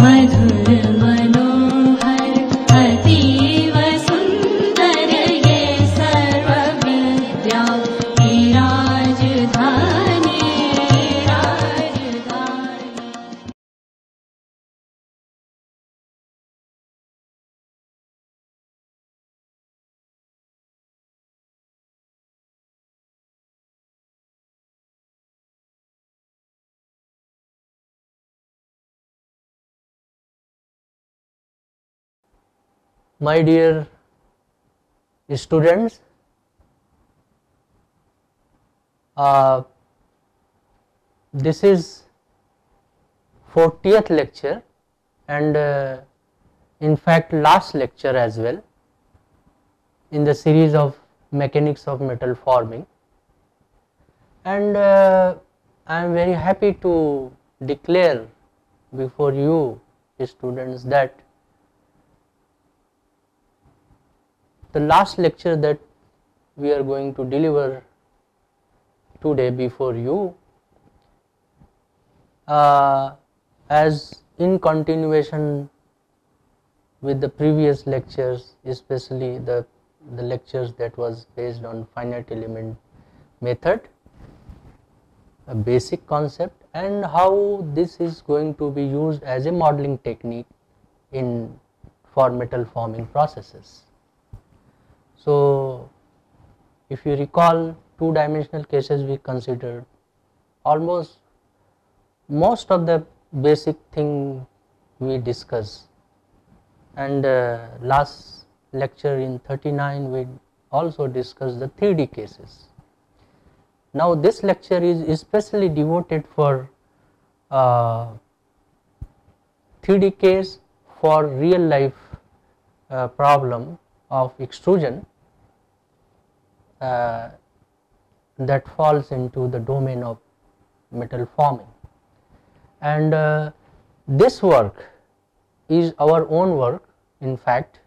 मधुर मनोहर अतीव सुंदर ये सर्व विद्या की राजधानी राजधानी। My dear students, this is 40th lecture and in fact last lecture as well in the series of mechanics of metal forming, and I am very happy to declare before you students that the last lecture that we are going to deliver today before you, as in continuation with the previous lectures, especially the lectures that was based on finite element method, a basic concept, and how this is going to be used as a modeling technique for metal forming processes. So, if you recall, two-dimensional cases we considered, almost most of the basic thing we discussed, and last lecture in 39 we also discussed the 3D cases. Now this lecture is especially devoted for 3D case for real life problem of extrusion that falls into the domain of metal forming, and this work is our own work in fact.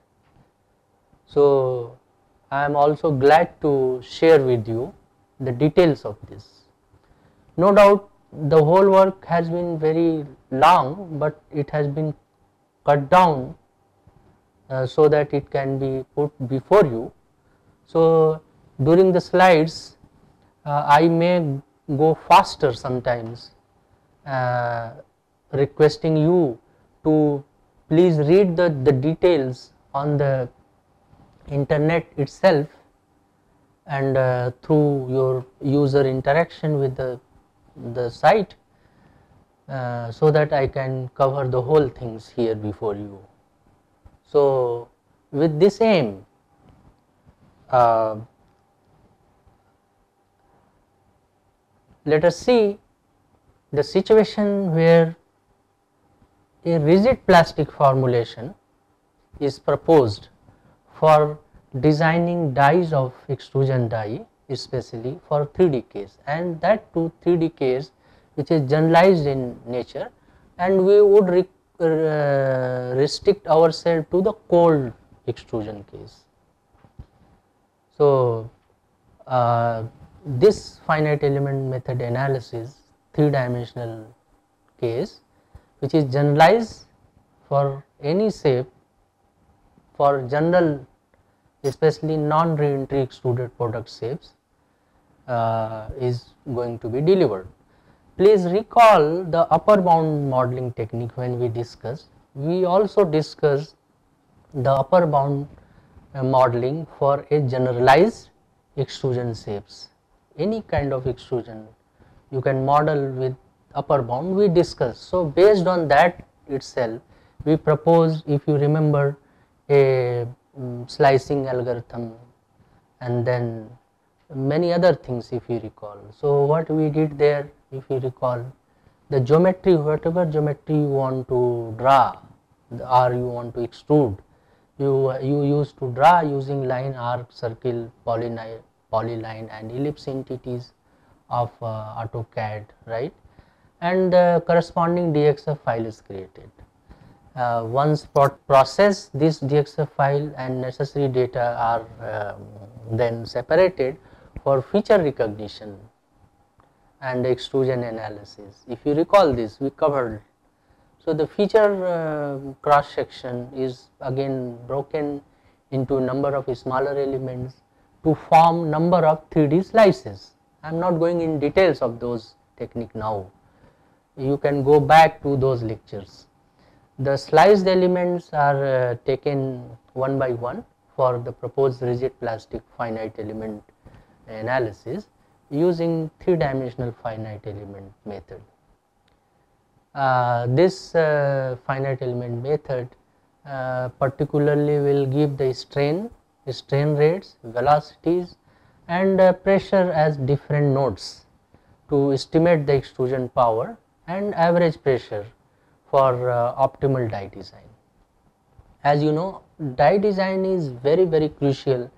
So I am also glad to share with you the details of this. No doubt the whole work has been very long, but it has been cut down so that it can be put before you. So during the slides I may go faster sometimes, requesting you to please read the details on the internet itself and through your user interaction with the site, so that I can cover the whole things here before you. So with this aim, let us see the situation where a rigid plastic formulation is proposed for designing dies of extrusion die, especially for 3D case, and that too 3D case which is generalized in nature, and we would restrict ourselves to the cold extrusion case. So this finite element method analysis 3-dimensional case, which is generalized for any shape, for general especially non-reentry extruded product shapes, is going to be delivered. Please recall the upper bound modeling technique when we discussed. We also discussed the upper bound modeling for a generalized extrusion shapes. Any kind of extrusion you can model with upper bound, we discussed. So based on that itself we propose, if you remember, a slicing algorithm and then many other things if you recall. So what we did there, if you recall, the geometry, whatever geometry you want to draw or you want to extrude, you used to draw using line, arc, circle, polyline and ellipse entities of AutoCAD, right, and the corresponding DXF file is created. Once process, this DXF file and necessary data are then separated for feature recognition and extrusion analysis. If you recall this, we covered. So, the feature cross section is again broken into number of smaller elements to form number of 3D slices. I am not going in details of those technique now, you can go back to those lectures. The sliced elements are taken one by one for the proposed rigid plastic finite element analysis using 3-dimensional finite element method. This finite element method particularly will give the strain rates, velocities and pressure as different nodes to estimate the extrusion power and average pressure for optimal die design. As you know, die design is very crucial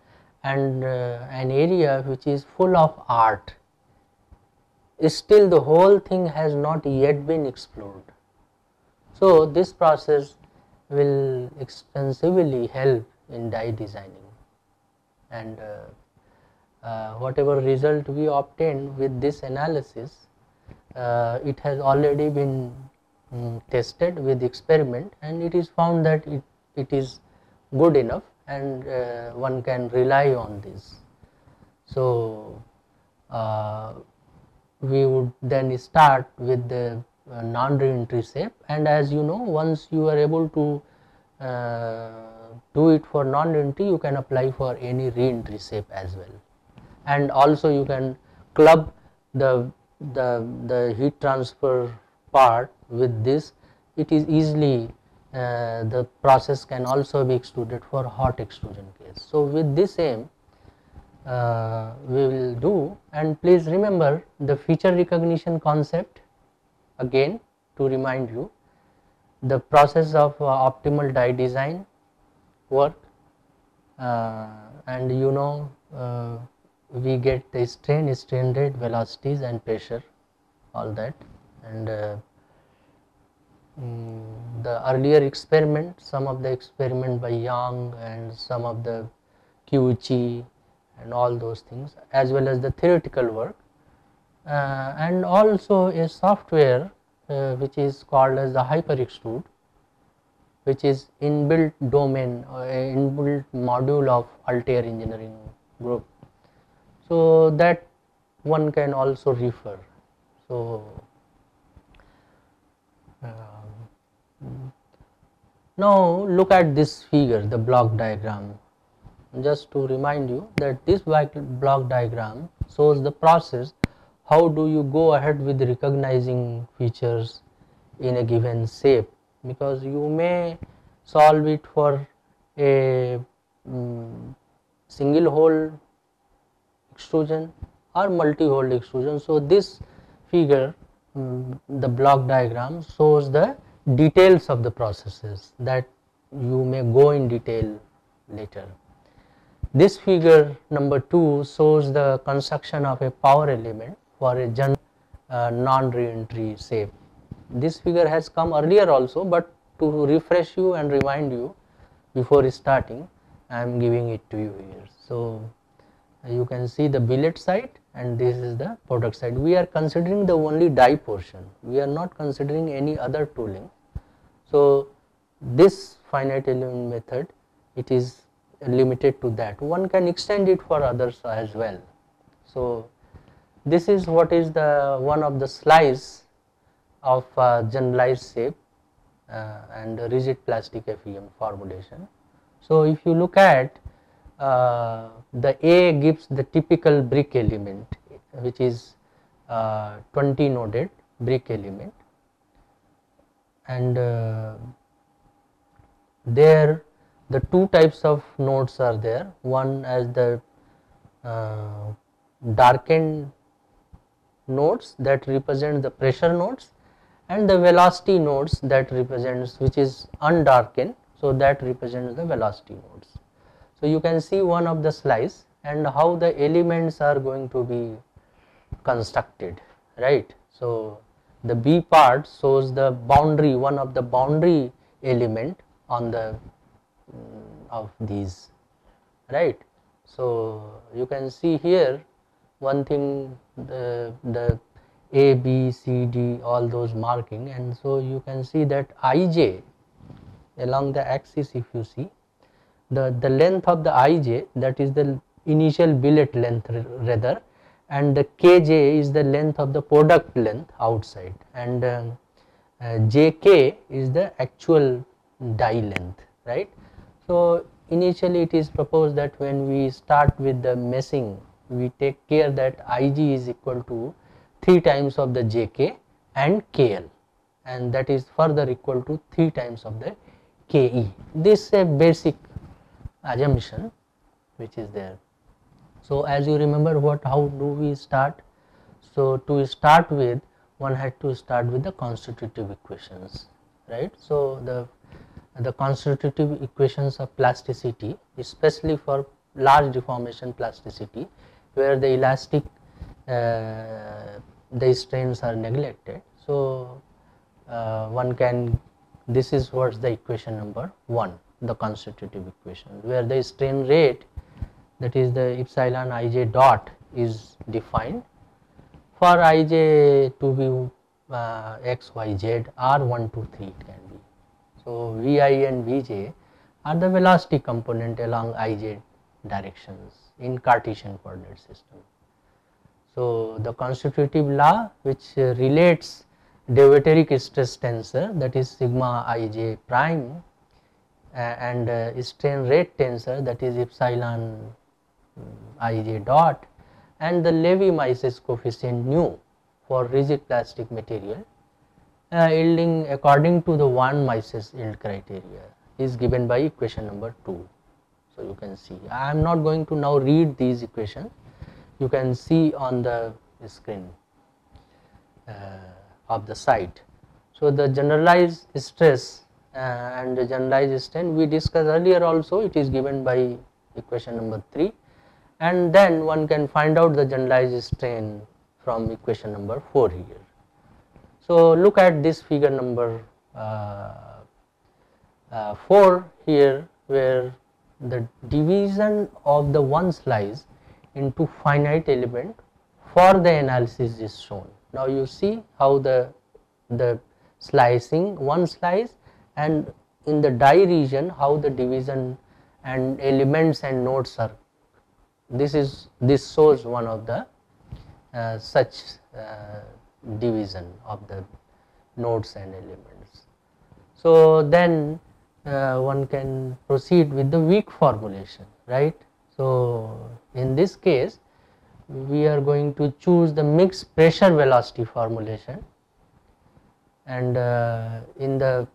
and an area which is full of art. Still the whole thing has not yet been explored. So, this process will extensively help in die designing, and whatever result we obtain with this analysis, it has already been tested with experiment, and it is found that it is good enough and one can rely on this. So, we would then start with the non-reentry shape, and as you know, once you are able to do it for non-reentry, you can apply for any reentry shape as well, and also you can club the heat transfer part with this. It is easily the process can also be extruded for hot extrusion case. So, with this aim we will do, and please remember the feature recognition concept again to remind you, the process of optimal die design work, and you know we get the strain rate, velocities and pressure, all that, and the earlier experiment, some of the experiment by Young and some of the Kiuchi and all those things, as well as the theoretical work, and also a software which is called as the HyperExtrude, which is inbuilt domain or inbuilt module of Altair Engineering Group. So, that one can also refer. So, now look at this figure, the block diagram. Just to remind you that this block diagram shows the process, how do you go ahead with recognizing features in a given shape, because you may solve it for a single hole extrusion or multi-hole extrusion. So, this figure, the block diagram shows the details of the processes that you may go in detail later. This figure number 2 shows the construction of a power element for a general non-reentry shape. This figure has come earlier also, but to refresh you and remind you before starting, I am giving it to you here. So, you can see the billet side and this is the product side. We are considering the only die portion, we are not considering any other tooling. So, this finite element method, it is limited to that. One can extend it for others as well. So, this is what is the one of the slice of generalized shape and rigid plastic FEM formulation. So, if you look at the A gives the typical brick element, which is 20 noded brick element, and there the two types of nodes are there. One as the darkened nodes that represent the pressure nodes, and the velocity nodes that represents, which is undarkened, so that represents the velocity nodes. So, you can see one of the slice and how the elements are going to be constructed, right. So, the B part shows the boundary, one of the boundary element on the of these, right. So, you can see here one thing, the A, B, C, D, all those marking, and so you can see that Ij along the axis, if you see the length of the Ij, that is the initial billet length rather, and the Kj is the length of the product length outside, and Jk is the actual die length, right. So initially it is proposed that when we start with the meshing, we take care that Ig is equal to 3 times of the Jk and Kl, and that is further equal to 3 times of the Ke. This is a basic assumption which is there. So as you remember, how do we start? So to start with, one had to start with the constitutive equations, right. So the constitutive equations of plasticity, especially for large deformation plasticity, where the elastic the strains are neglected. So one can, this is what's the equation number 1, the constitutive equation, where the strain rate, that is the epsilon Ij dot, is defined for Ij to be x, y, z, r 1, 2, 3 it can be. So Vi and Vj are the velocity component along Ij directions in Cartesian coordinate system. So the constitutive law which relates Dieteric stress tensor, that is sigma Ij prime, and strain rate tensor, that is epsilon Ij dot, and the Lévy-Mises coefficient nu for rigid plastic material, yielding according to the one Mises yield criteria, is given by equation number 2. So you can see, I am not going to now read these equations, you can see on the screen of the site. So the generalized stress and the generalized strain we discussed earlier also, it is given by equation number 3, and then one can find out the generalized strain from equation number 4 here. So look at this figure number 4 here, where the division of the one slice into finite element for the analysis is shown. Now you see how the slicing, one slice, and in the die region how the division and elements and nodes are. This shows one of the such division of the nodes and elements. So then one can proceed with the weak formulation, right. So in this case we are going to choose the mixed pressure velocity formulation, and in the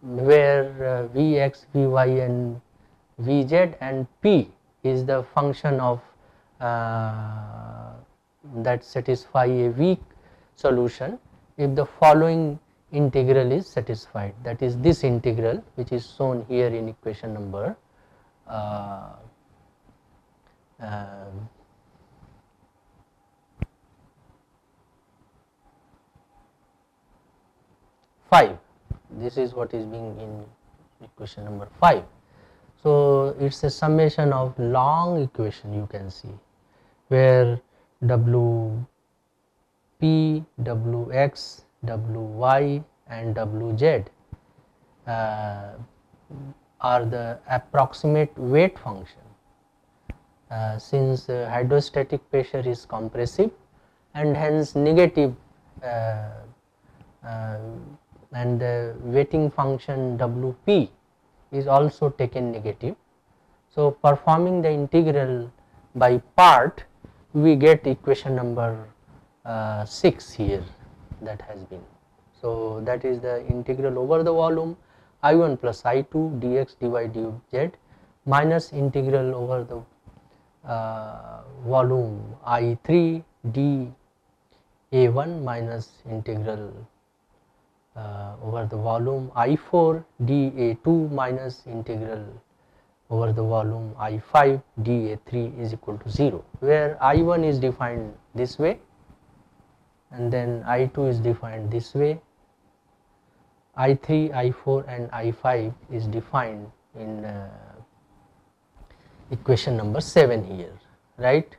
where Vx, Vy and Vz and P is the function of that satisfy a weak solution if the following integral is satisfied, that is this integral which is shown here in equation number 5. This is what is being in equation number 5. So it is a summation of long equation, you can see, where Wp, Wx, Wy and Wz are the approximate weight function, since hydrostatic pressure is compressive and hence negative, and the weighting function Wp is also taken negative. So performing the integral by part, we get equation number 6 here that has been. So that is the integral over the volume I1 plus I2 dx dy dz minus integral over the volume I3 dA1 minus integral over the volume I4 dA2 minus integral over the volume I5 dA3 is equal to 0, where I1 is defined this way and then I2 is defined this way, I3, I4 and I5 is defined in equation number 7 here, right.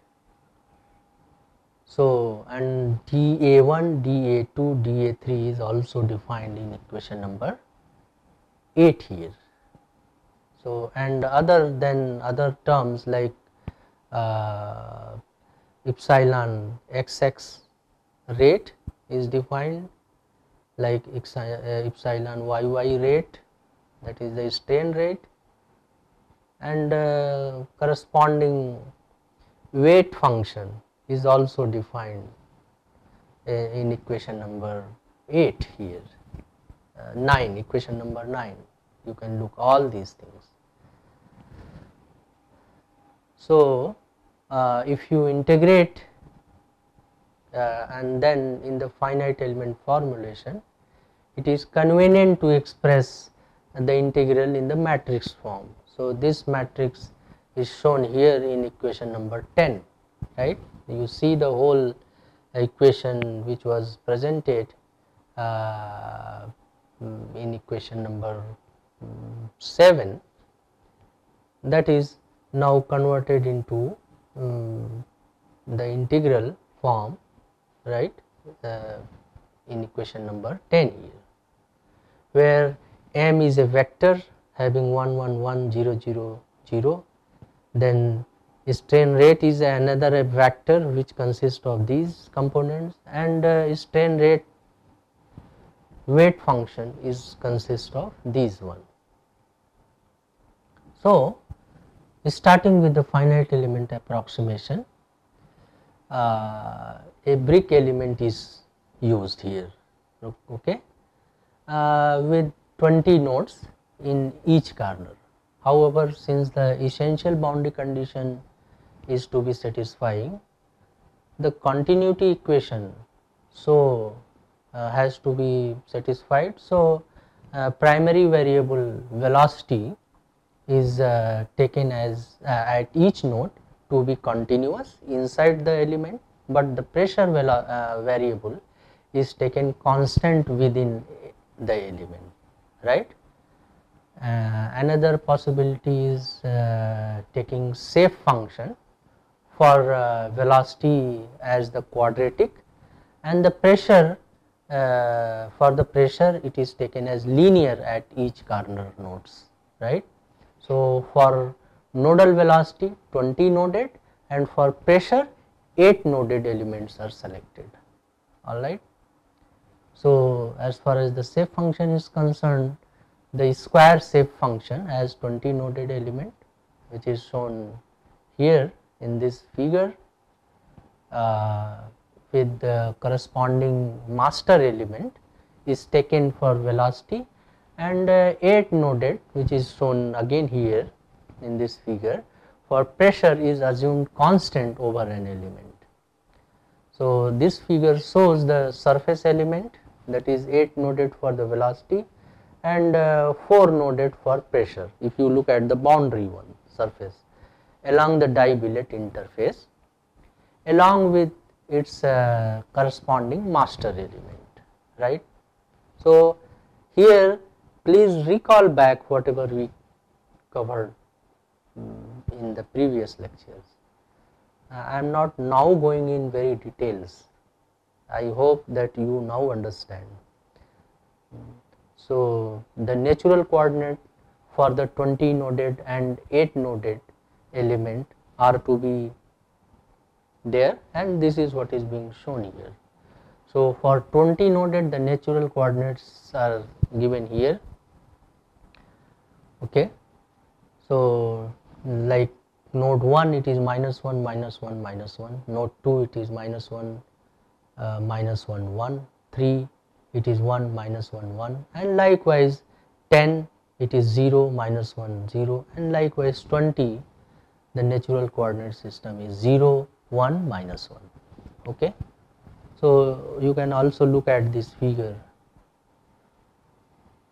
So, and dA1, dA2, dA3 is also defined in equation number 8 here. So, and other terms like epsilon xx rate is defined, like epsilon yy rate, that is the strain rate, and corresponding weight function is also defined in equation number 8 here, 9, equation number 9. You can look all these things. So, if you integrate and then in the finite element formulation, it is convenient to express the integral in the matrix form. So, this matrix is shown here in equation number 10, right. You see the whole equation which was presented in equation number 7, that is now converted into the integral form, right, in equation number 10 here, where m is a vector having 1 1 1 0 0 0, then strain rate is another vector which consists of these components, and strain rate weight function is consist of these one. So, starting with the finite element approximation, a brick element is used here, okay, with 20 nodes in each corner. However, since the essential boundary condition is to be satisfying, the continuity equation has to be satisfied. So, primary variable velocity is taken as at each node to be continuous inside the element, but the pressure variable is taken constant within the element, right. Another possibility is taking safe function for velocity as the quadratic, and the pressure for the pressure it is taken as linear at each corner nodes, right. So, for nodal velocity 20 noded, and for pressure 8 noded elements are selected, alright. So, as far as the shape function is concerned, the square shape function has 20 noded element, which is shown here in this figure with the corresponding master element is taken for velocity, and 8 noded, which is shown again here in this figure, for pressure is assumed constant over an element. So, this figure shows the surface element, that is 8 noded for the velocity and 4 noded for pressure, if you look at the boundary one surface along the dibillet interface, along with its corresponding master element, right. So, here please recall back whatever we covered in the previous lectures. I am not now going in very details. I hope that you now understand. So, the natural coordinate for the 20 noded and 8 noded element are to be there, and this is what is being shown here. So, for 20 noded the natural coordinates are given here, okay. So, like node 1 it is -1 -1 -1, node 2 it is -1 -1 1, 3 it is 1 -1 1, and likewise 10 it is 0 -1 0, and likewise 20 the natural coordinate system is 0 1 -1, okay. So, you can also look at this figure.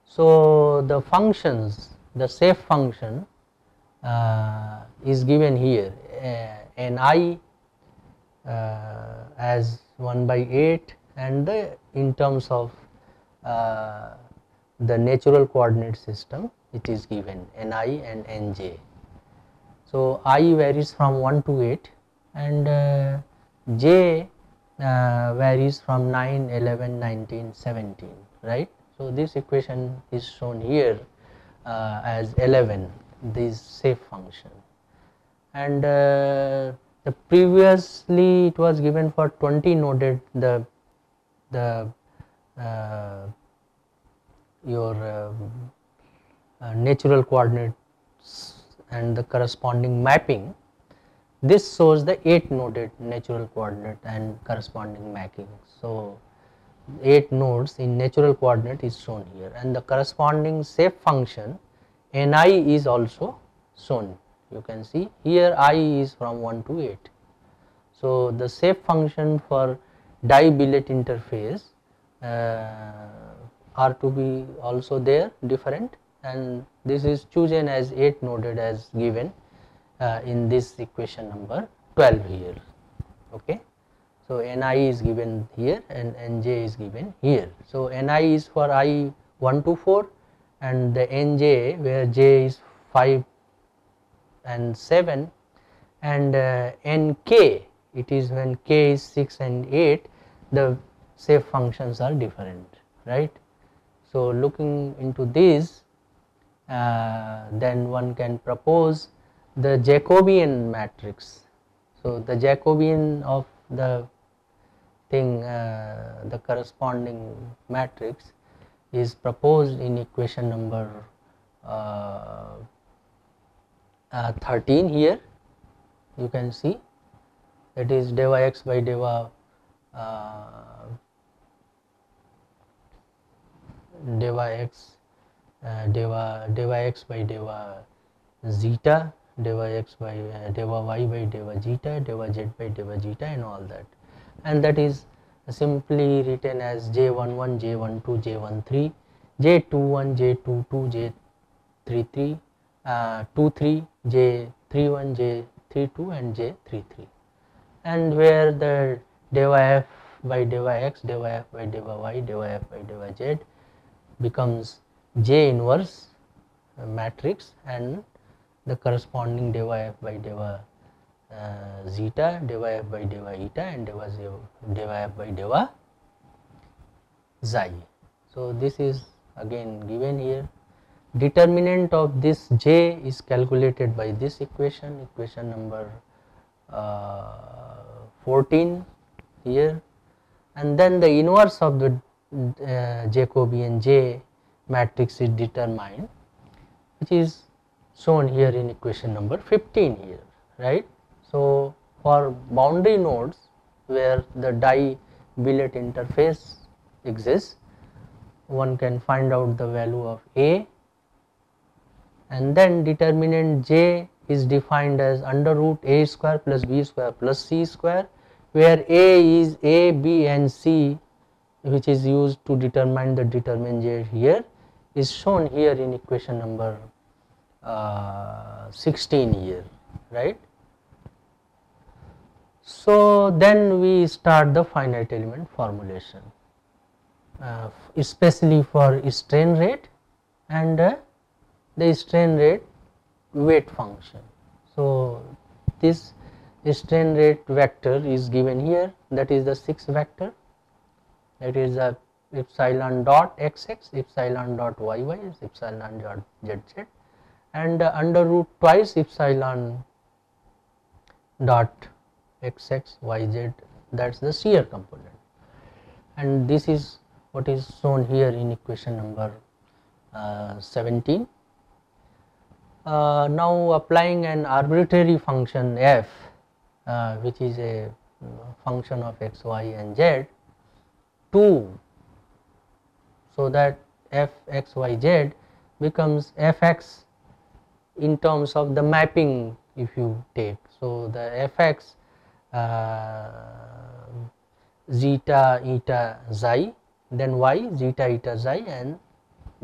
So, the functions, the shape function is given here, Ni as 1/8, and in terms of the natural coordinate system it is given Ni and Nj. So, I varies from 1 to 8, and J varies from 9, 11, 19, 17, right. So this equation is shown here as 11, this safe function, and the previously it was given for 20 noded the your natural coordinates and the corresponding mapping. This shows the 8 noded natural coordinate and corresponding mapping. So 8 nodes in natural coordinate is shown here, and the corresponding safe function Ni is also shown. You can see here I is from 1 to 8. So the safe function for di-billet interface are to be also there different, and this is chosen as 8 noded as given in this equation number 12 here. Okay. So Ni is given here and Nj is given here. So Ni is for I 1 to 4, and the Nj where j is 5 and 7, and Nk, it is when k is 6 and 8, the safe functions are different, right. So looking into this, then one can propose the Jacobian matrix. So the Jacobian of the thing, the corresponding matrix is proposed in equation number 13 here. You can see that is deva x by deva x by deva zeta, deva x by deva y by deva zeta, deva z by deva zeta, and all that, and that is simply written as j11, j12, j13, j21, j22, j33, 23, j31, j32, and j33, and where the deva f by deva x, deva f by deva y, deva f by deva z becomes J inverse matrix, and the corresponding deva f by deva zeta, deva f by deva eta, and deva f by deva xi. So this is again given here. Determinant of this J is calculated by this equation, equation number 14 here, and then the inverse of the Jacobian J matrix is determined, which is shown here in equation number 15 here, right. So for boundary nodes where the di-billet interface exists, one can find out the value of A, and then determinant J is defined as under root A square plus B square plus C square, where A is A, B and C, which is used to determine the determinant J here, is shown here in equation number 16 here, right. So then we start the finite element formulation, especially for strain rate and the strain rate weight function. So this strain rate vector is given here, that is the 6th vector, that is a epsilon dot xx, epsilon dot yy, epsilon dot zz, and under root twice epsilon dot xx yz, that is the shear component, and this is what is shown here in equation number 17. Now applying an arbitrary function f, which is a function of x, y and z, to, so that f x y z becomes fx in terms of the mapping if you take. So the fx zeta eta xi, then y zeta eta xi, and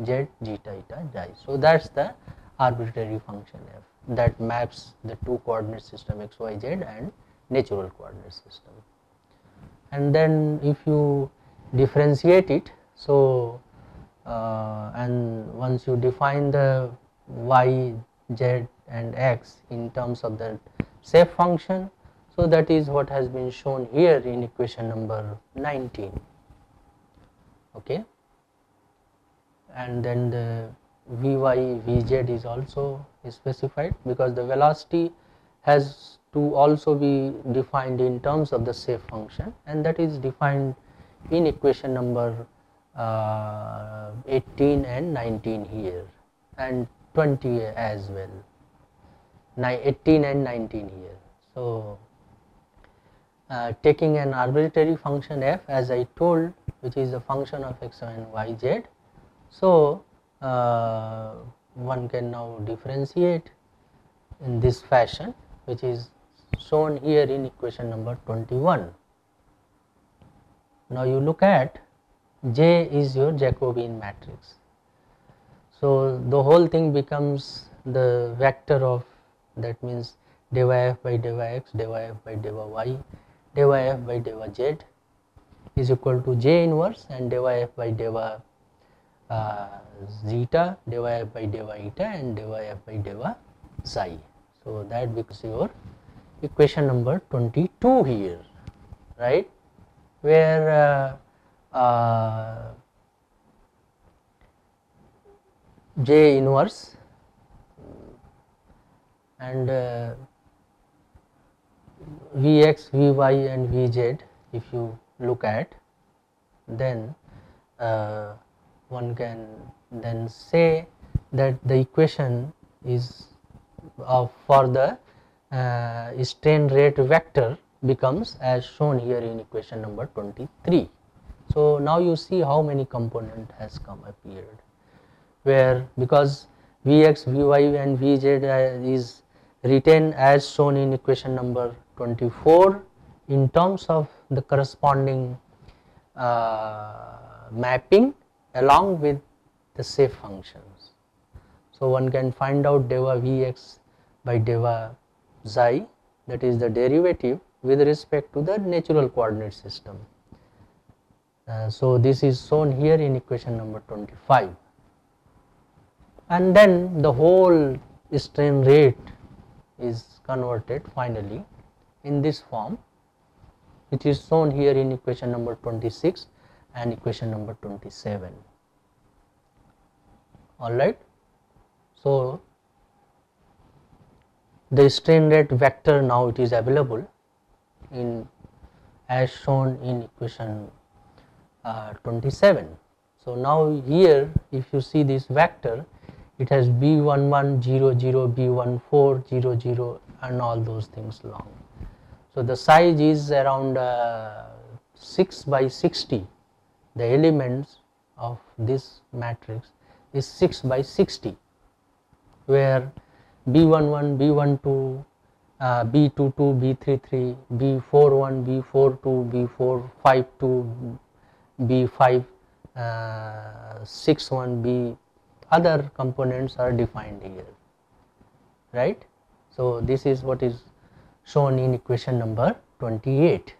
z zeta eta xi. So that is the arbitrary function f that maps the two coordinate system x, y, z and natural coordinate system. And then if you differentiate it, so and once you define the y, z and x in terms of the safe function, So that is what has been shown here in equation number 19. Okay, and then the Vy, Vz is also specified, because the velocity has to also be defined in terms of the shape function, and that is defined in equation number 18 and 19 here, and 20 as well, 18 and 19 here. So taking an arbitrary function f, as I told, which is a function of x and y z, so one can now differentiate in this fashion, which is shown here in equation number 21. Now you look at J is your Jacobian matrix. So the whole thing becomes the vector of, that means dy f by dy x, dy f by dy y, dy f by dy z is equal to J inverse and dy f by dy zeta, dy f by dy eta, and dy f by dy psi. So that becomes your equation number 22 here, right, where J inverse and Vx, Vy and Vz, if you look at, then one can then say that the equation is for the strain rate vector becomes as shown here in equation number 23. So now you see how many component has appeared, where because Vx, Vy and Vz is written as shown in equation number 24 in terms of the corresponding mapping along with the shape functions. So one can find out dy Vx by dy xi, that is the derivative with respect to the natural coordinate system. So this is shown here in equation number 25, and then the whole strain rate is converted finally in this form, which is shown here in equation number 26 and equation number 27. All right. So the strain rate vector now it is available in as shown in equation 27. So now here if you see this vector, it has b11 0 0, b14 0 0 and all those things long. So the size is around 6 by 60. The elements of this matrix is 6 by 60, where b11, b12, b22, b33, b41, b42, b452, b5, 61, b other components are defined here, right. So this is what is shown in equation number 28.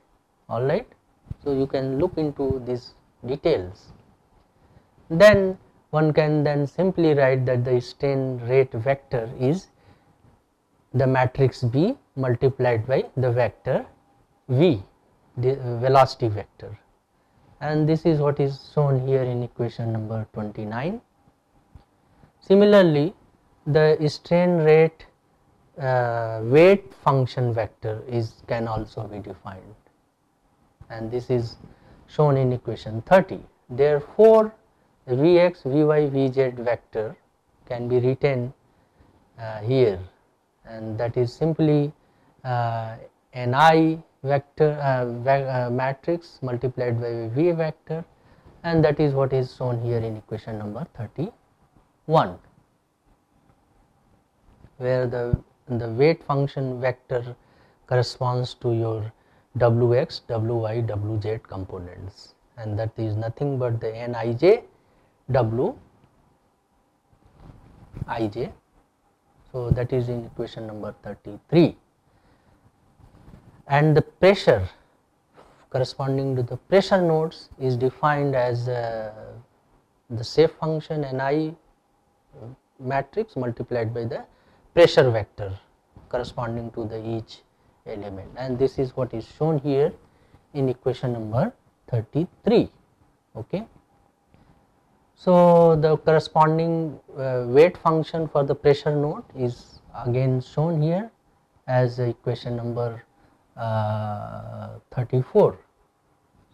All right. So you can look into these details. Then one can then simply write that the strain rate vector is the matrix B multiplied by the vector V, the velocity vector, and this is what is shown here in equation number 29. Similarly, the strain rate weight function vector can also be defined, and this is shown in equation 30. Therefore, the Vx, Vy, Vz vector can be written here, and that is simply Ni vector matrix multiplied by V vector, and that is what is shown here in equation number 31, where the weight function vector corresponds to your Wx, Wy, Wz components, and that is nothing but the Nij, Wij. So that is in equation number 33, and the pressure corresponding to the pressure nodes is defined as the shape function Ni matrix multiplied by the pressure vector corresponding to the each element, and this is what is shown here in equation number 33. Okay. So, the corresponding weight function for the pressure node is again shown here as equation number 34.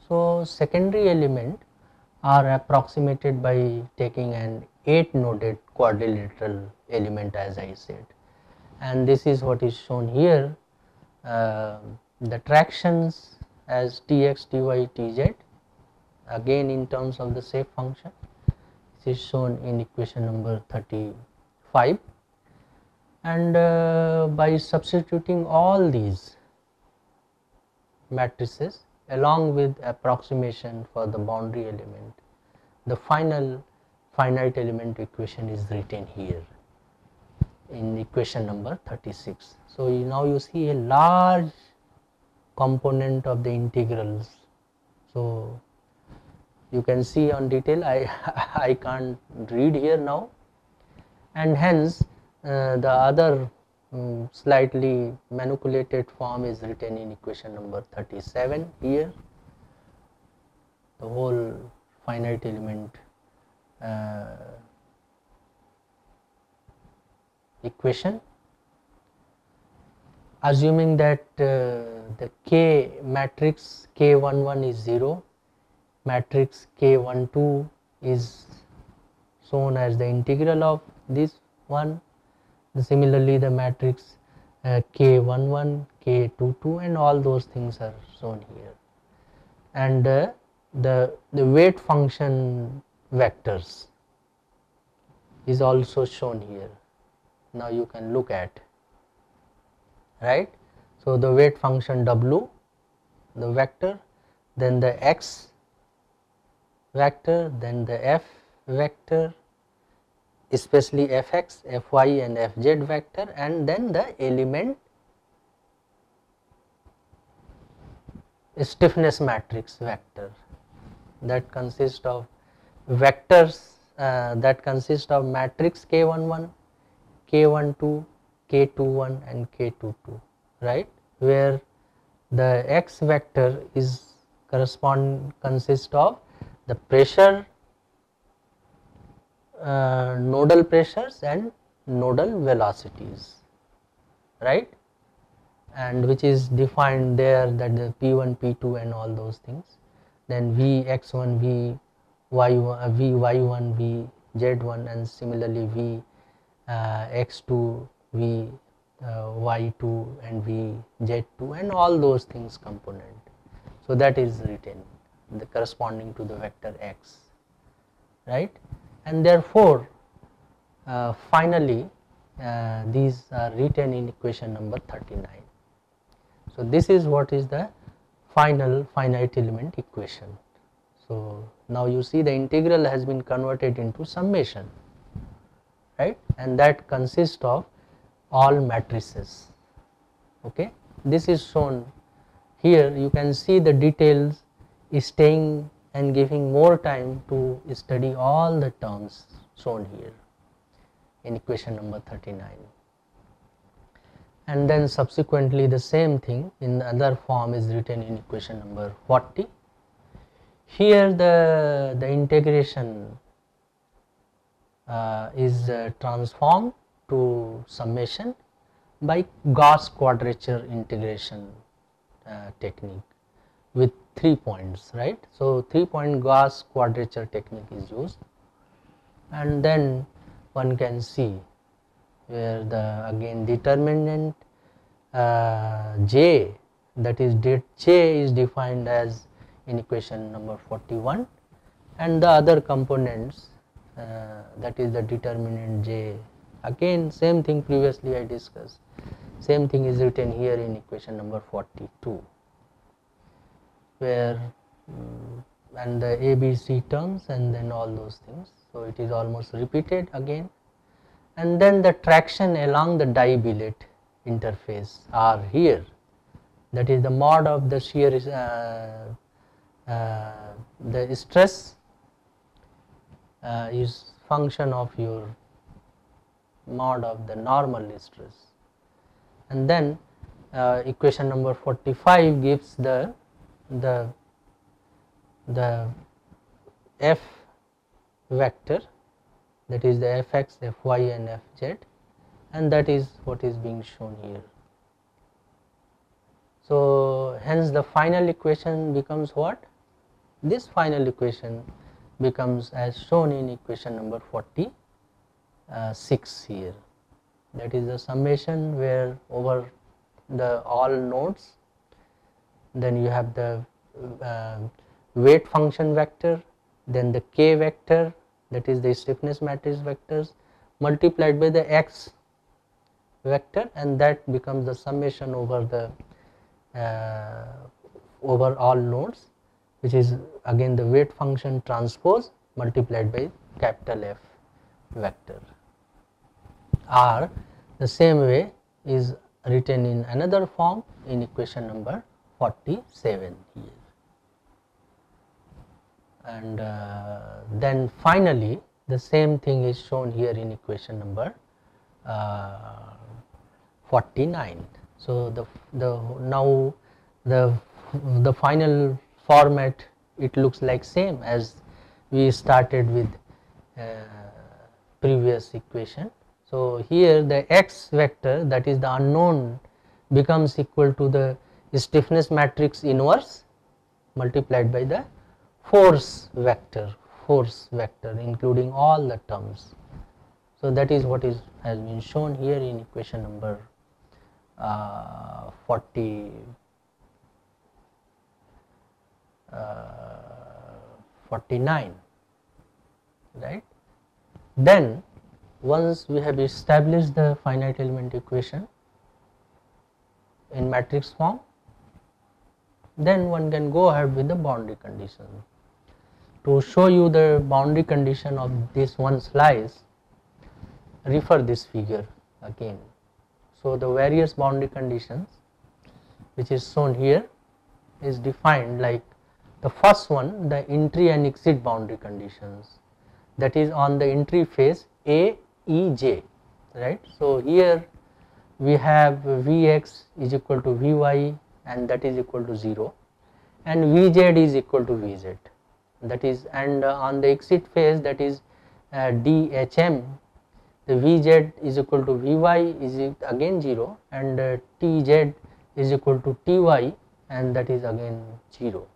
So, secondary element are approximated by taking an 8 noded quadrilateral element, as I said, and this is what is shown here. The tractions as Tx, Ty, Tz again in terms of the shape function. This is shown in equation number 35, and by substituting all these matrices along with approximation for the boundary element, the final finite element equation is written here in equation number 36. So, now you see a large component of the integrals. So, you can see on detail, I can't read here now, and hence the other slightly manipulated form is written in equation number 37 here. The whole finite element equation, assuming that the K matrix K11 is 0, matrix K12 is shown as the integral of this one. Similarly, the matrix K11, K22 and all those things are shown here, and the weight function vectors is also shown here. Now you can look at, right. So, the weight function W, the vector, then the X vector, then the F vector, especially Fx, Fy and Fz vector, and then the element stiffness matrix vector that consists of vectors that consist of matrix K11, K12, K21 and K22, right, where the X vector is consists of the pressure, nodal pressures and nodal velocities, right, and which is defined there, that the P1, P2 and all those things. Then Vx1, Vy1, Vy1, Vz1 and similarly Vx2, Vy2 and Vz2 and all those things component. So, that is written the corresponding to the vector x, right, and therefore, finally these are written in equation number 39. So, this is what is the final finite element equation. So, now you see the integral has been converted into summation, right, and that consists of all matrices. Okay. This is shown here. You can see the details is staying and giving more time to study all the terms shown here in equation number 39, and then subsequently the same thing in other form is written in equation number 40. Here the integration is transformed to summation by Gauss quadrature integration technique with 3 points, right. So, 3-point Gauss quadrature technique is used, and then one can see where the again determinant J, that is J is defined as in equation number 41, and the other components that is the determinant J, again same thing previously I discussed, same thing is written here in equation number 42, where and the ABC terms and then all those things. So, it is almost repeated again, and then the traction along the die billet interface are here, that is the mod of the shear the stress is function of your mod of the normal stress, and then equation number 45 gives the f vector, that is the fx, fy and fz, and that is what is being shown here. So hence the final equation becomes what? This final equation becomes as shown in equation number 46 here. That is the summation where over the all nodes, then you have the weight function vector, then the k vector, that is the stiffness matrix vectors, multiplied by the x vector, and that becomes the summation over the over all nodes, which is again the weight function transpose multiplied by capital F vector. Or the same way is written in another form in equation number 47 here. And then finally the same thing is shown here in equation number 49. So now the final format, it looks like same as we started with previous equation. So here the x vector, that is the unknown, becomes equal to the stiffness matrix inverse multiplied by the force vector including all the terms. So that is what has been shown here in equation number 49, right. Then once we have established the finite element equation in matrix form, then one can go ahead with the boundary condition. To show you the boundary condition of this one slice, refer this figure again. So the various boundary conditions which is shown here is defined like the first one, the entry and exit boundary conditions, that is on the entry phase A, E, J, right. So here we have Vx is equal to Vy and that is equal to 0, and Vz is equal to Vz, that is, and on the exit phase, that is DHM, the Vz is equal to Vy is again 0, and Tz is equal to Ty, and that is again 0.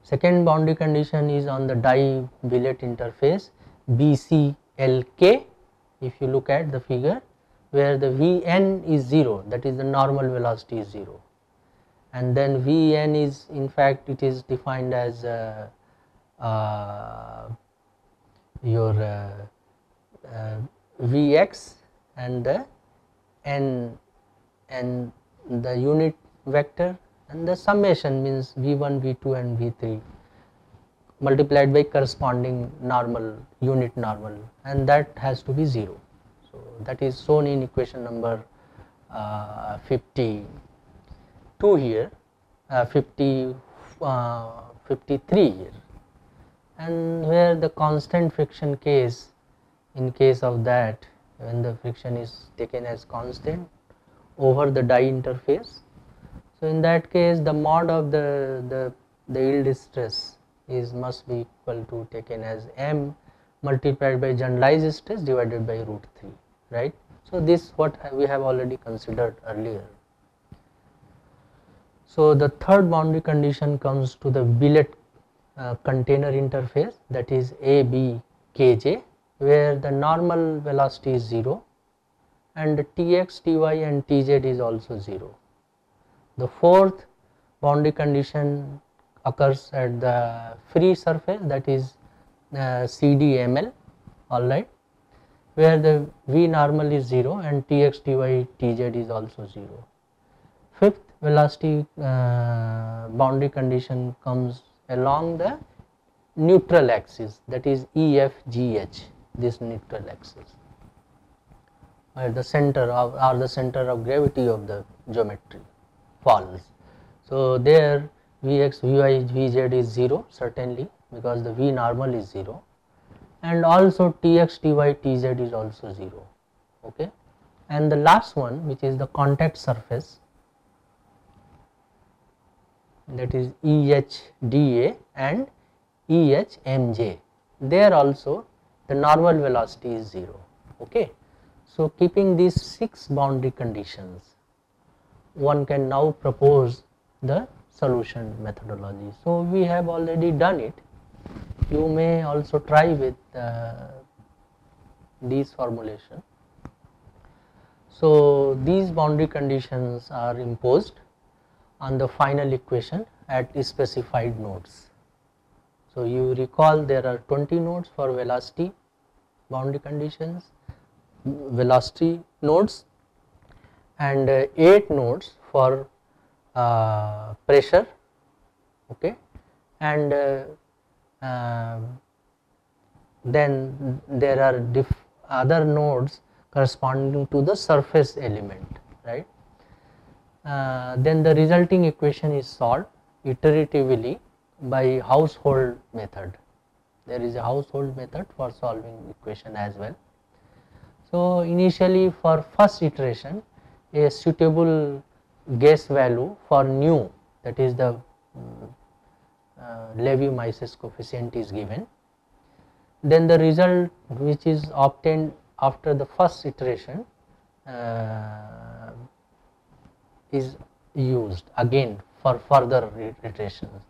Second boundary condition is on the di-billet interface BCLK. If you look at the figure, where the Vn is 0, that is the normal velocity is 0, and then Vn is, in fact, it is defined as your Vx and the n and the unit vector, and the summation means V1, V2 and V3 multiplied by corresponding normal, unit normal, and that has to be 0. So that is shown in equation number 52 here, 53 here, and where the constant friction case, in case of that, when the friction is taken as constant over the die interface, so in that case the mod of the yield stress is must be equal to taken as m multiplied by generalized stress divided by root 3, right. So this what we have already considered earlier. So the third boundary condition comes to the billet container interface, that is ABKJ, where the normal velocity is 0 and Tx, Ty and Tz is also 0. The fourth boundary condition occurs at the free surface, that is CDML, alright, where the V normal is 0 and Tx, Ty, Tz is also 0. Fifth velocity boundary condition comes along the neutral axis, that is EFGH, this neutral axis, where the center of gravity of the geometry falls. So there Vx, Vy, Vz is 0 certainly, because the V normal is 0, and also Tx, Ty, Tz is also 0, okay. and the last one, which is the contact surface, that is EHDA and EHMJ. There also the normal velocity is 0. Okay. So, keeping these 6 boundary conditions, one can now propose the solution methodology. So, we have already done it. You may also try with these formulation. So, these boundary conditions are imposed on the final equation at specified nodes. So, you recall there are 20 nodes for velocity boundary conditions, velocity nodes, and 8 nodes for pressure, okay, and then there are other nodes corresponding to the surface element, right. Then the resulting equation is solved iteratively by household method. There is a household method for solving equation as well. So, initially for first iteration, a suitable guess value for nu, that is the Lévy-Mises coefficient, is given. Then the result which is obtained after the first iteration is used again for further iterations.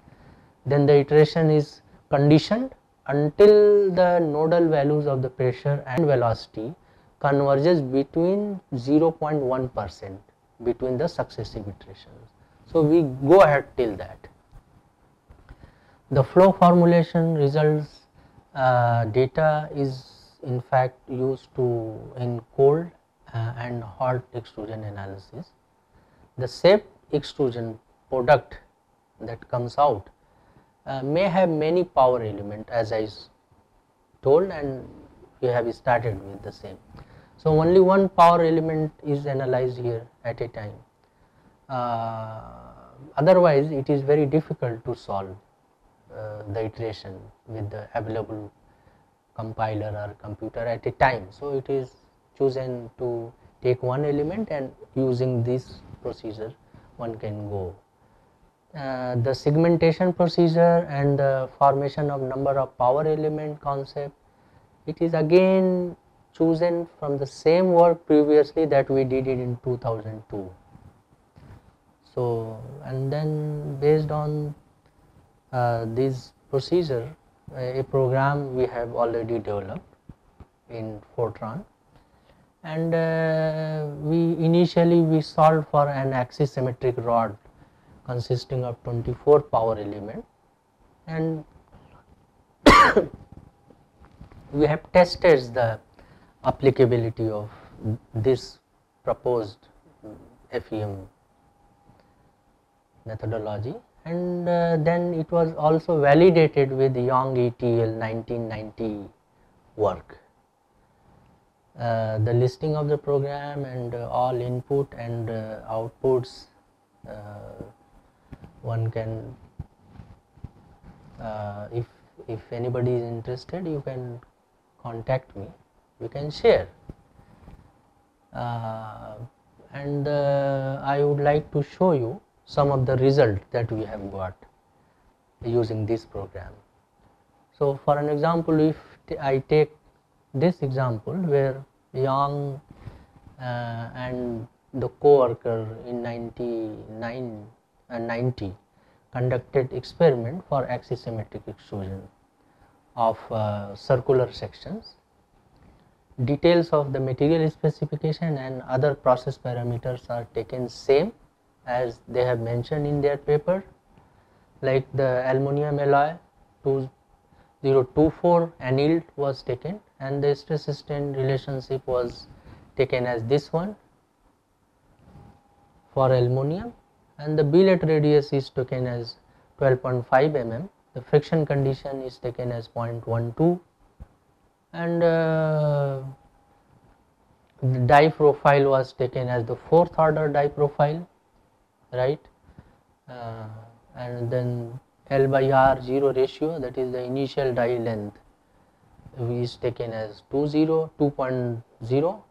Then the iteration is conditioned until the nodal values of the pressure and velocity converges between 0.1% between the successive iterations. So, we go ahead till that. The flow formulation results data is in fact used to in cold and hot extrusion analysis. The shape extrusion product that comes out may have many power element, as I told, and we have started with the same. So, only one power element is analyzed here at a time. Otherwise, it is very difficult to solve the iteration with the available compiler or computer at a time. So, it is chosen to take one element, and using this procedure one can go. The segmentation procedure and the formation of number of power element concept, it is again chosen from the same work previously that we did it in 2002. So, and then based on this procedure, a program we have already developed in Fortran, and we solved for an axisymmetric rod consisting of 24 power element, and we have tested the applicability of this proposed FEM methodology, and then it was also validated with Young ETL 1990 work. The listing of the program and all input and outputs, one can, if anybody is interested, you can contact me, we can share. And I would like to show you some of the result that we have got using this program. So, for an example, if I take this example where Young and the co-worker in 1990 conducted experiment for axisymmetric extrusion of circular sections. Details of the material specification and other process parameters are taken same as they have mentioned in their paper, like the aluminum alloy 2024 annealed was taken, and the stress strain relationship was taken as this one for aluminum, and the billet radius is taken as 12.5 mm, the friction condition is taken as 0.12, and the die profile was taken as the 4th order die profile, right, and then L by R 0 ratio, that is the initial die length, is taken as 2.0,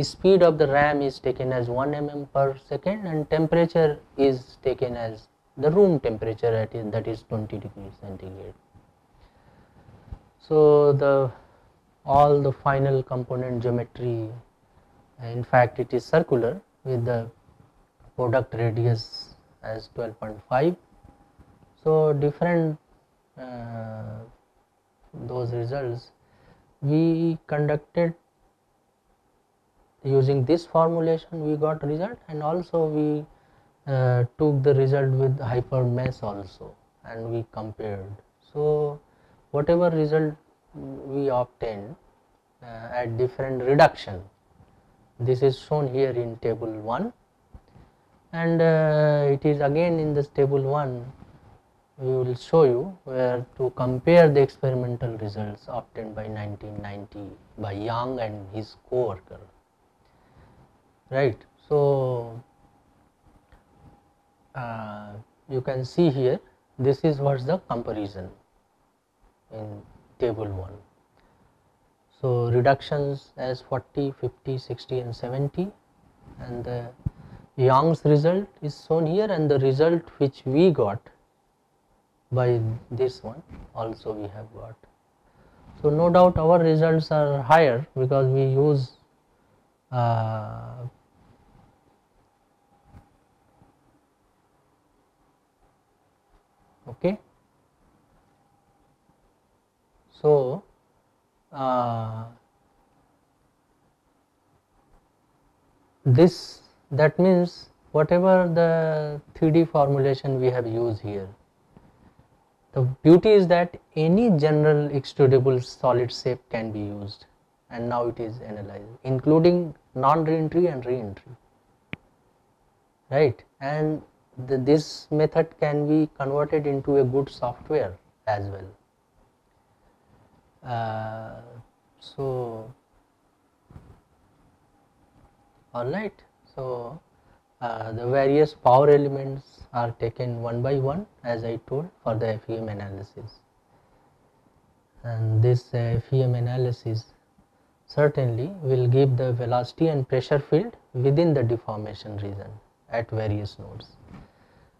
speed of the RAM is taken as 1 mm per second and temperature is taken as the room temperature at it, that is 20 degrees centigrade. So the all the final component geometry, in fact it is circular with the product radius as 12.5. So different those results we conducted using this formulation, we got result, and also we took the result with hyper mesh also and we compared. So whatever result we obtained at different reduction, this is shown here in table 1, and it is again in this table 1 we will show you where to compare the experimental results obtained by 1990 by Yang and his co-worker, right. So you can see here, this is what's the comparison in table 1. So reductions as 40, 50, 60 and 70, and the Yang's result is shown here, and the result which we got by this one also we have got. So no doubt our results are higher because we use okay. So this, that means whatever the 3D formulation we have used here, the beauty is that any general extrudable solid shape can be used, and now it is analyzed including non-reentry and reentry, right. And this method can be converted into a good software as well. So alright, so the various power elements are taken one by one as I told for the FEM analysis, and this FEM analysis certainly will give the velocity and pressure field within the deformation region at various nodes.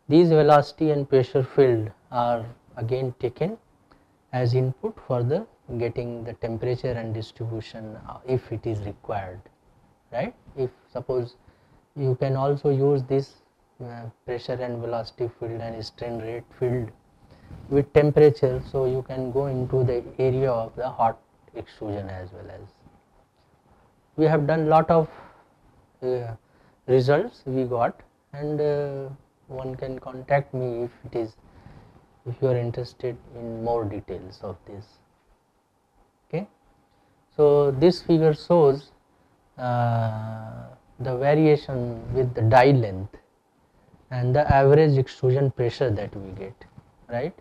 These velocity and pressure field are again taken as input for the getting the temperature and distribution if it is required, right. If suppose you can also use this pressure and velocity field and strain rate field with temperature, so you can go into the area of the hot extrusion as well. As we have done lot of results we got, and one can contact me if you are interested in more details of this. Okay. So this figure shows the variation with the die length and the average extrusion pressure that we get, right.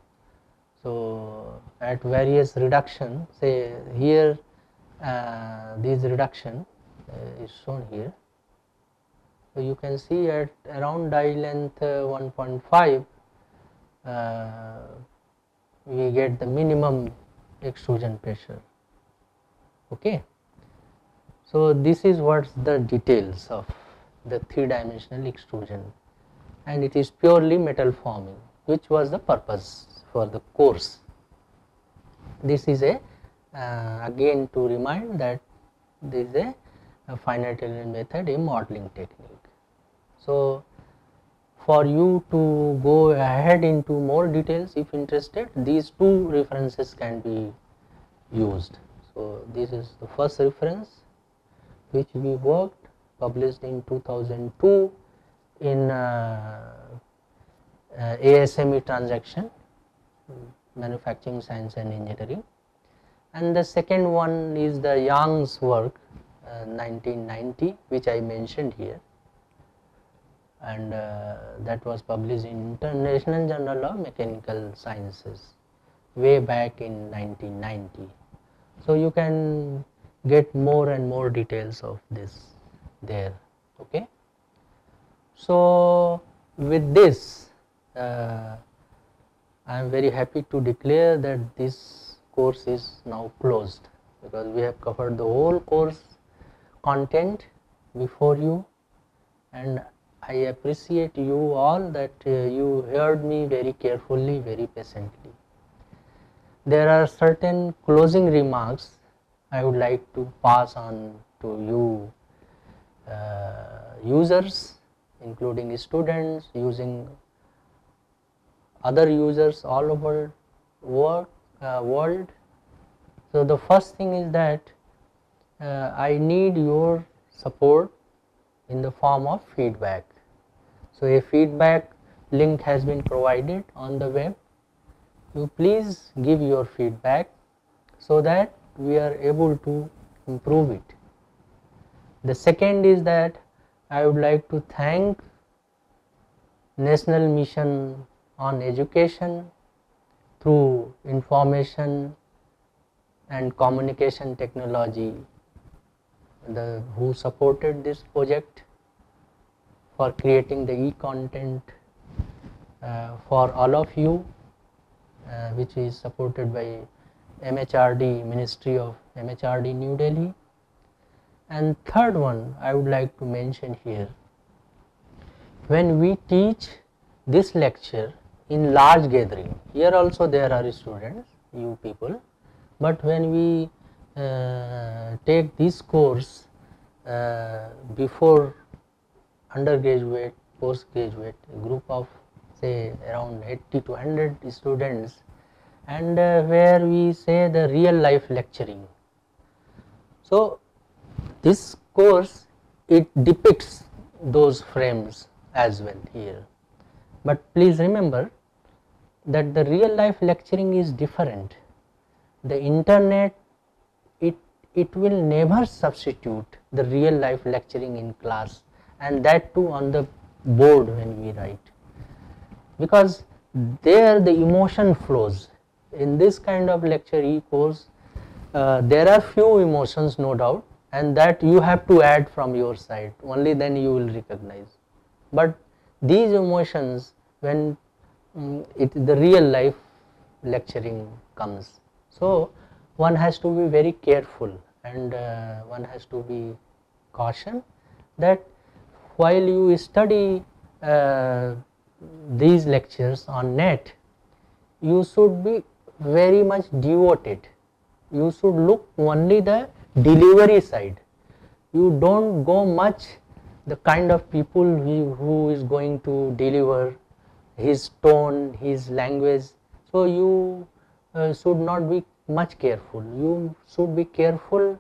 So at various reduction, say here this reduction is shown here. So you can see at around die length 1.5 we get the minimum extrusion pressure. Okay. So this is what's the details of the 3-dimensional extrusion, and it is purely metal forming, which was the purpose for the course. This is a again to remind that this is a finite element method, a modeling technique. So for you to go ahead into more details if interested, these two references can be used. So this is the first reference which we worked, published in 2002 in ASME transaction, manufacturing science and engineering, and the second one is the Yang's work 1990, which I mentioned here, and that was published in International Journal of Mechanical Sciences way back in 1990. So you can get more and more details of this there. Okay. So with this I am very happy to declare that this course is now closed, because we have covered the whole course content before you, and I appreciate you all that you heard me very carefully, very patiently. There are certain closing remarks I would like to pass on to you users, including students, using other users all over world. So the first thing is that I need your support in the form of feedback. So a feedback link has been provided on the web. You please give your feedback so that we are able to improve it. The second is that I would like to thank National Mission on Education through Information and Communication Technology, who supported this project for creating the e-content for all of you, which is supported by MHRD, Ministry of MHRD, New Delhi. And third one I would like to mention here, when we teach this lecture in large gathering, here also there are students, you people, but when we take this course before undergraduate, postgraduate, a group of say around 80 to 100 students, and where we say the real life lecturing. So this course, it depicts those frames as well here, but please remember that the real life lecturing is different. The internet, it will never substitute the real life lecturing in class, and that too on the board when we write, because there the emotion flows. In this kind of lecture e-course, there are few emotions, no doubt, and that you have to add from your side, only then you will recognize. But these emotions, when the real life lecturing comes, so one has to be very careful, and one has to be caution that while you study these lectures on net, you should be very much devoted. You should look only the delivery side. You don't go much the kind of people who is going to deliver, his tone, his language. So you should not be much careful. You should be careful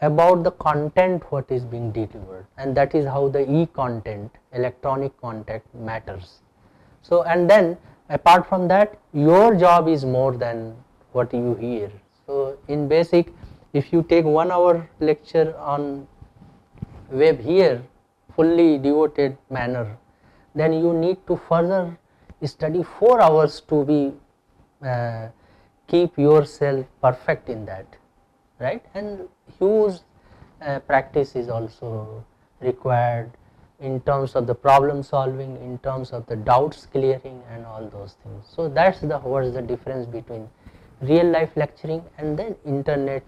about the content what is being delivered, and that is how the e-content, electronic content matters. So and then apart from that, your job is more than what you hear. So in basic, if you take 1 hour lecture on web here, fully devoted manner, then you need to further study 4 hours to be keep yourself perfect in that, right? And huge practice is also required in terms of the problem solving, in terms of the doubts clearing and all those things. So that's what's the difference between real life lecturing and then internet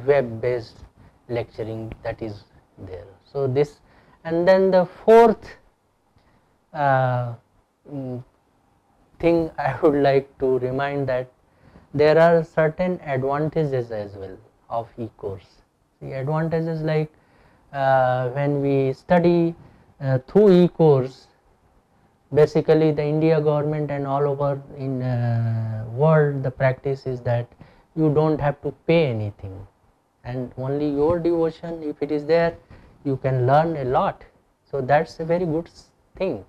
web based lecturing that is there. So this, and then the fourth thing I would like to remind, that there are certain advantages as well of e-course. The advantages like when we study through e-course, basically the India government and all over in world, the practice is that you don't have to pay anything, and only your devotion, if it is there, you can learn a lot. So that's a very good thing.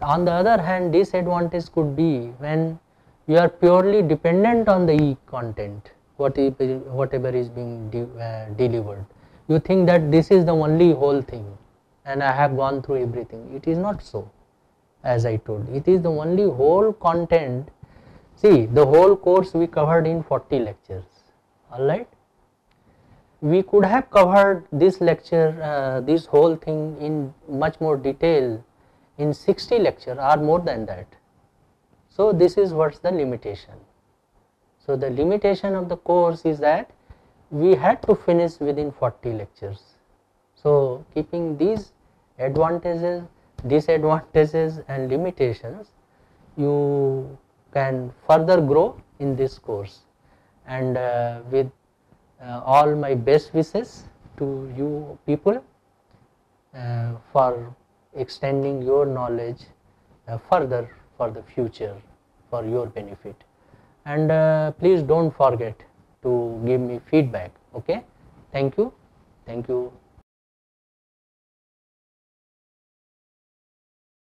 On the other hand, disadvantage could be when you are purely dependent on the e-content, whatever is being delivered. You think that this is the only whole thing and I have gone through everything. It is not so, as I told. It is the only whole content. See, the whole course we covered in 40 lectures, alright. We could have covered this lecture, this whole thing in much more detail in 60 lectures or more than that. So this is what's the limitation. So the limitation of the course is that we had to finish within 40 lectures. So keeping these advantages, disadvantages and limitations, you can further grow in this course, and with all my best wishes to you people for extending your knowledge further for the future, for your benefit. And please don't forget to give me feedback. Okay, thank you.